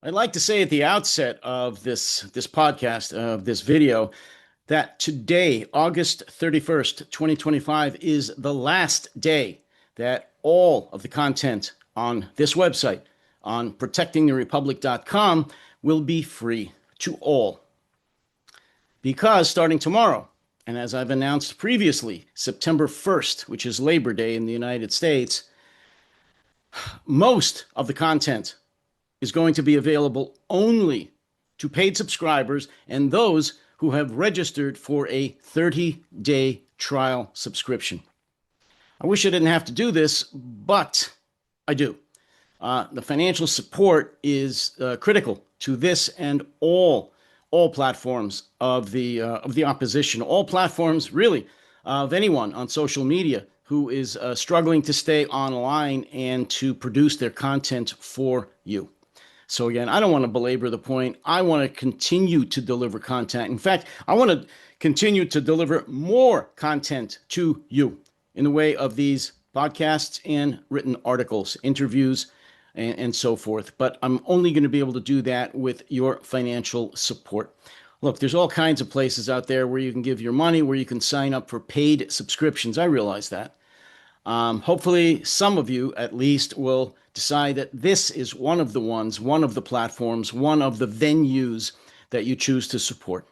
I'd like to say at the outset of this podcast, of this video, that today, August 31st, 2025, is the last day that all of the content on this website, on protectingtherepublic.com, will be free to all. Because starting tomorrow, and as I've announced previously, September 1st, which is Labor Day in the United States, most of the content is going to be available only to paid subscribers and those who have registered for a 30-day trial subscription. I wish I didn't have to do this, but I do. The financial support is critical to this and all platforms of the opposition, all platforms really of anyone on social media who is struggling to stay online and to produce their content for you. So again, I don't want to belabor the point. I want to continue to deliver content. In fact, I want to continue to deliver more content to you in the way of these podcasts and written articles, interviews, and so forth. But I'm only going to be able to do that with your financial support. Look, there's all kinds of places out there where you can give your money, where you can sign up for paid subscriptions. I realize that. Hopefully, some of you at least will decide that this is one of the ones, one of the platforms, one of the venues that you choose to support.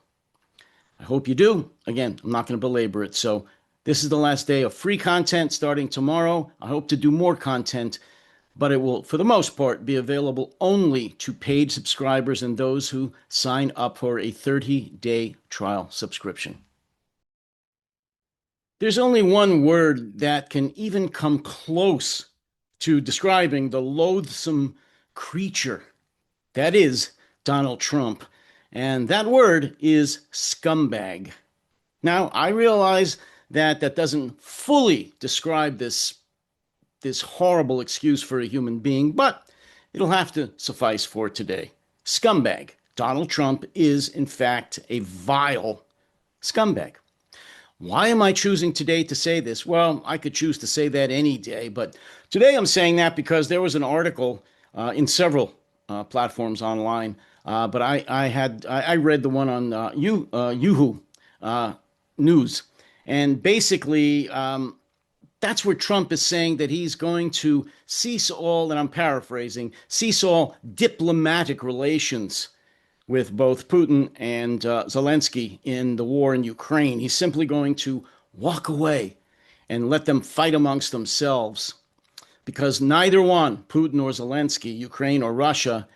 I hope you do. Again, I'm not going to belabor it. So this is the last day of free content starting tomorrow. I hope to do more content, but it will, for the most part, be available only to paid subscribers and those who sign up for a 30-day trial subscription. There's only one word that can even come close to describing the loathsome creature that is Donald Trump, and that word is scumbag. Now, I realize that that doesn't fully describe this horrible excuse for a human being, but it'll have to suffice for today. Scumbag. Donald Trump is, in fact, a vile scumbag. Why am I choosing today to say this? Well, I could choose to say that any day, but today I'm saying that because there was an article in several platforms online, but I read the one on Yahoo News, and basically that's where Trump is saying that he's going to cease all, and I'm paraphrasing, cease all diplomatic relations with both Putin and Zelensky in the war in Ukraine. He's simply going to walk away and let them fight amongst themselves because neither one, Putin or Zelensky, Ukraine or Russia,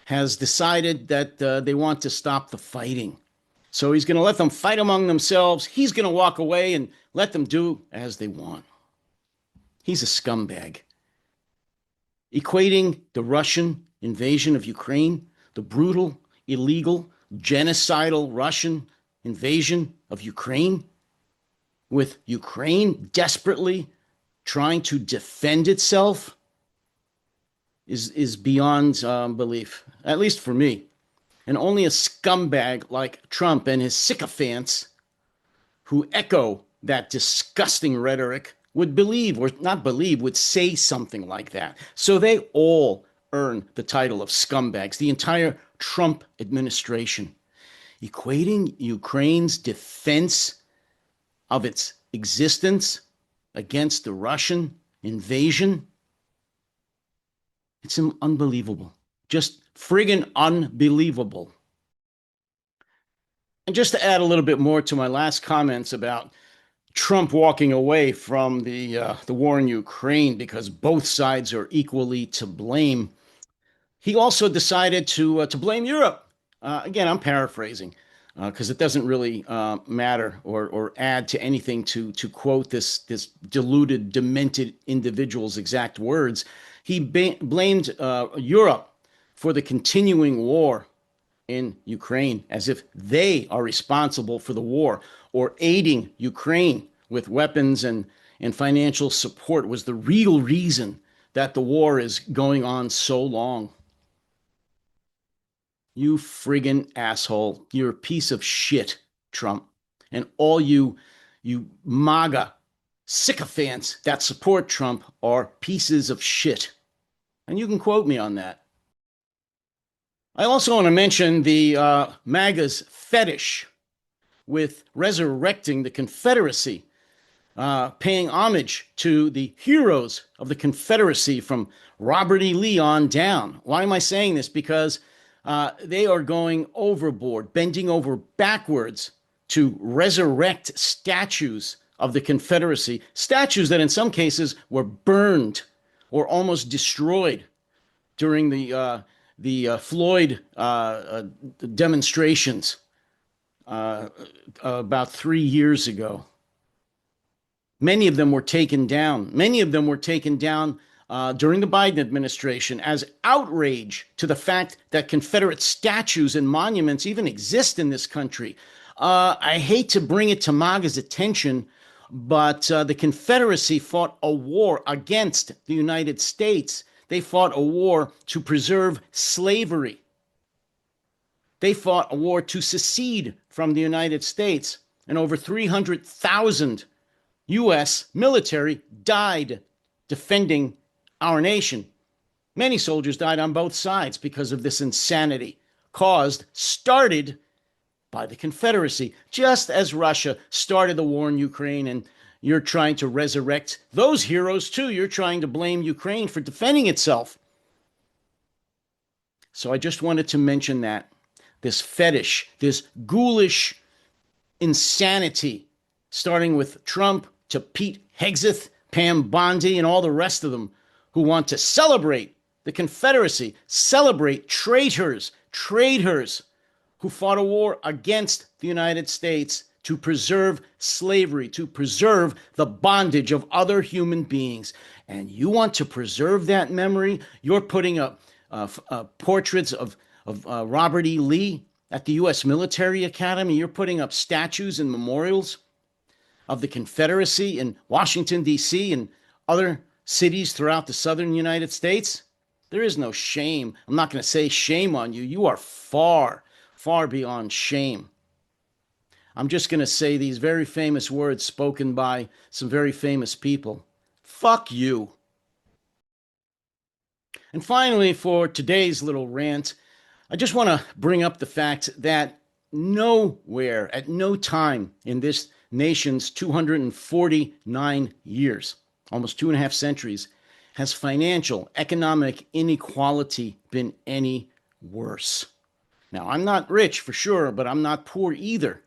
has decided that they want to stop the fighting. So he's going to let them fight among themselves. He's going to walk away and let them do as they want. He's a scumbag. Equating the Russian invasion of Ukraine, the brutal, illegal, genocidal Russian invasion of Ukraine, with Ukraine desperately trying to defend itself, is beyond belief, at least for me. And only a scumbag like Trump and his sycophants who echo that disgusting rhetoric would believe, or not believe, would say something like that. So they all earn the title of scumbags, the entire Trump administration, equating Ukraine's defense of its existence against the Russian invasion. It's unbelievable, just friggin' unbelievable. And just to add a little bit more to my last comments about Trump walking away from the war in Ukraine because both sides are equally to blame, he also decided to blame Europe. Again, I'm paraphrasing because it doesn't really matter or add to anything to quote this deluded, demented individual's exact words. He blamed Europe for the continuing war in Ukraine as if they are responsible for the war, or aiding Ukraine with weapons and financial support was the real reason that the war is going on so long. You friggin' asshole. You're a piece of shit, Trump. And all you MAGA sycophants that support Trump are pieces of shit. And you can quote me on that. I also want to mention the MAGA's fetish with resurrecting the Confederacy, paying homage to the heroes of the Confederacy from Robert E. Lee on down. Why am I saying this? Because they are going overboard, bending over backwards to resurrect statues of the Confederacy, statues that in some cases were burned or almost destroyed during the Floyd demonstrations about 3 years ago. Many of them were taken down. Many of them were taken down during the Biden administration as outrage to the fact that Confederate statues and monuments even exist in this country. I hate to bring it to MAGA's attention, but the Confederacy fought a war against the United States. They fought a war to preserve slavery. They fought a war to secede from the United States, and over 300,000 U.S. military died defending our nation. Many soldiers died on both sides because of this insanity started by the Confederacy, just as Russia started the war in Ukraine, and you're trying to resurrect those heroes too. You're trying to blame Ukraine for defending itself. So I just wanted to mention that. This fetish, this ghoulish insanity, starting with Trump to Pete Hegseth, Pam Bondi, and all the rest of them who want to celebrate the Confederacy, celebrate traitors who fought a war against the United States to preserve slavery, to preserve the bondage of other human beings. And you want to preserve that memory? You're putting up portraits of Robert E. Lee at the U.S. Military Academy. You're putting up statues and memorials of the Confederacy in Washington, D.C. and other cities throughout the southern United States. There is no shame. I'm not going to say shame on you. You are far, far beyond shame. I'm just going to say these very famous words spoken by some very famous people. Fuck you. And finally, for today's little rant, I just want to bring up the fact that nowhere, at no time in this nation's 249 years, almost 2.5 centuries, has financial, economic inequality been any worse. Now, I'm not rich for sure, but I'm not poor either.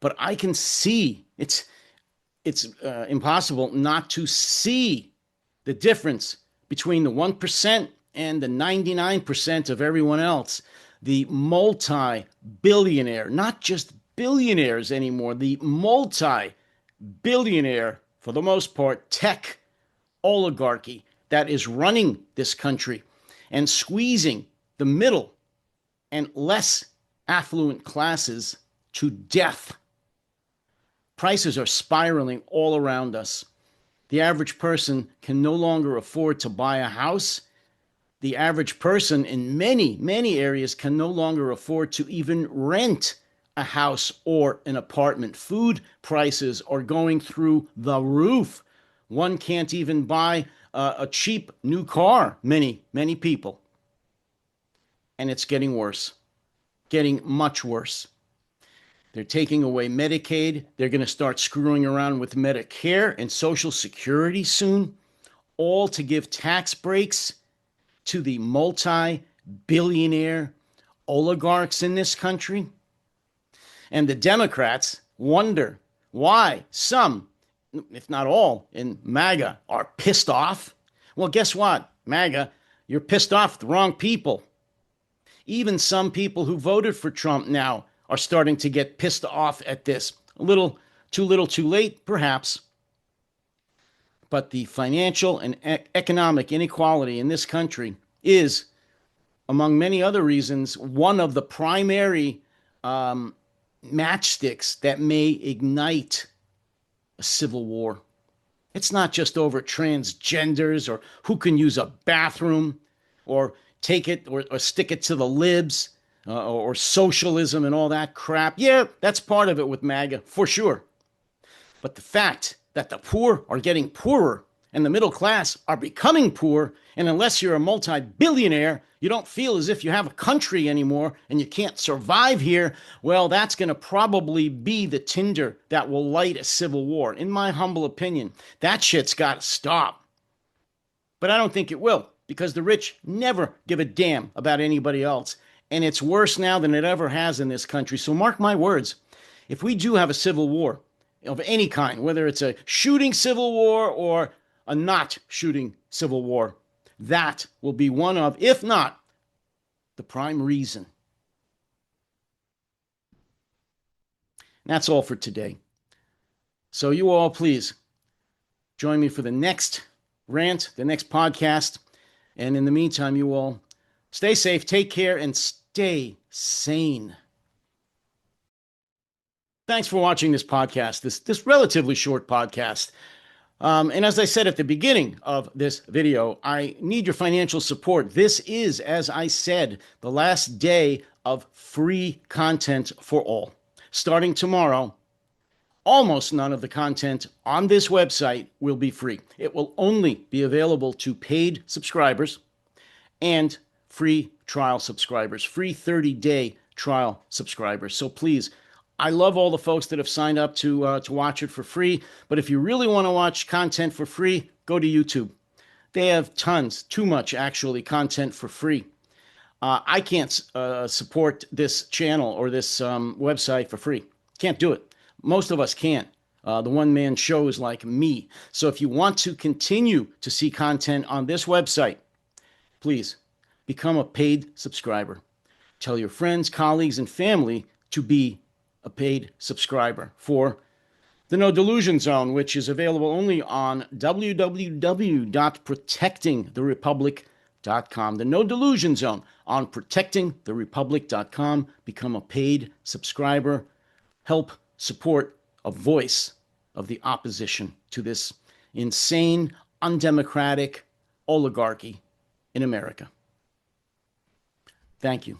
But I can see it's impossible not to see the difference between the 1% and the 99% of everyone else. The multi-billionaire, not just billionaires anymore, the multi-billionaire, for the most part, tech oligarchy that is running this country and squeezing the middle and less affluent classes to death. Prices are spiraling all around us. The average person can no longer afford to buy a house. The average person in many, many areas can no longer afford to even rent a house or an apartment. Food prices are going through the roof. One can't even buy a cheap new car, many, many people. And it's getting worse, getting much worse. They're taking away Medicaid. They're going to start screwing around with Medicare and Social Security soon, all to give tax breaks to the multi-billionaire oligarchs in this country. And the Democrats wonder why some, if not all, in MAGA are pissed off. Well, guess what, MAGA? You're pissed off at the wrong people. Even some people who voted for Trump now are starting to get pissed off at this. A little too late, perhaps. But the financial and economic inequality in this country is, among many other reasons, one of the primary matchsticks that may ignite a civil war. It's not just over transgenders or who can use a bathroom or take it or stick it to the libs or socialism and all that crap. Yeah, that's part of it with MAGA, for sure. But the fact that the poor are getting poorer and the middle class are becoming poor, and unless you're a multi-billionaire, you don't feel as if you have a country anymore and you can't survive here, well, that's going to probably be the tinder that will light a civil war. In my humble opinion, that shit's got to stop. But I don't think it will, because the rich never give a damn about anybody else. And it's worse now than it ever has in this country. So mark my words, if we do have a civil war of any kind, whether it's a shooting civil war or a not shooting civil war, that will be one of, if not the prime reason. And that's all for today. So you all, please join me for the next rant, the next podcast. And in the meantime, you all stay safe, take care, and stay sane. Thanks for watching this podcast, this relatively short podcast. And as I said at the beginning of this video, I need your financial support. This is, as I said, the last day of free content for all. Starting tomorrow, almost none of the content on this website will be free. It will only be available to paid subscribers and free trial subscribers, free 30-day trial subscribers. So please, I love all the folks that have signed up to watch it for free. But if you really want to watch content for free, go to YouTube. They have tons, too much actually, content for free. I can't support this channel or this website for free. Can't do it. Most of us can't. The one-man shows like me. So if you want to continue to see content on this website, please become a paid subscriber. Tell your friends, colleagues, and family to be a paid subscriber for the No Delusion Zone, which is available only on www.protectingtherepublic.com. The No Delusion Zone on protectingtherepublic.com. Become a paid subscriber. Help support a voice of the opposition to this insane, undemocratic oligarchy in America. Thank you.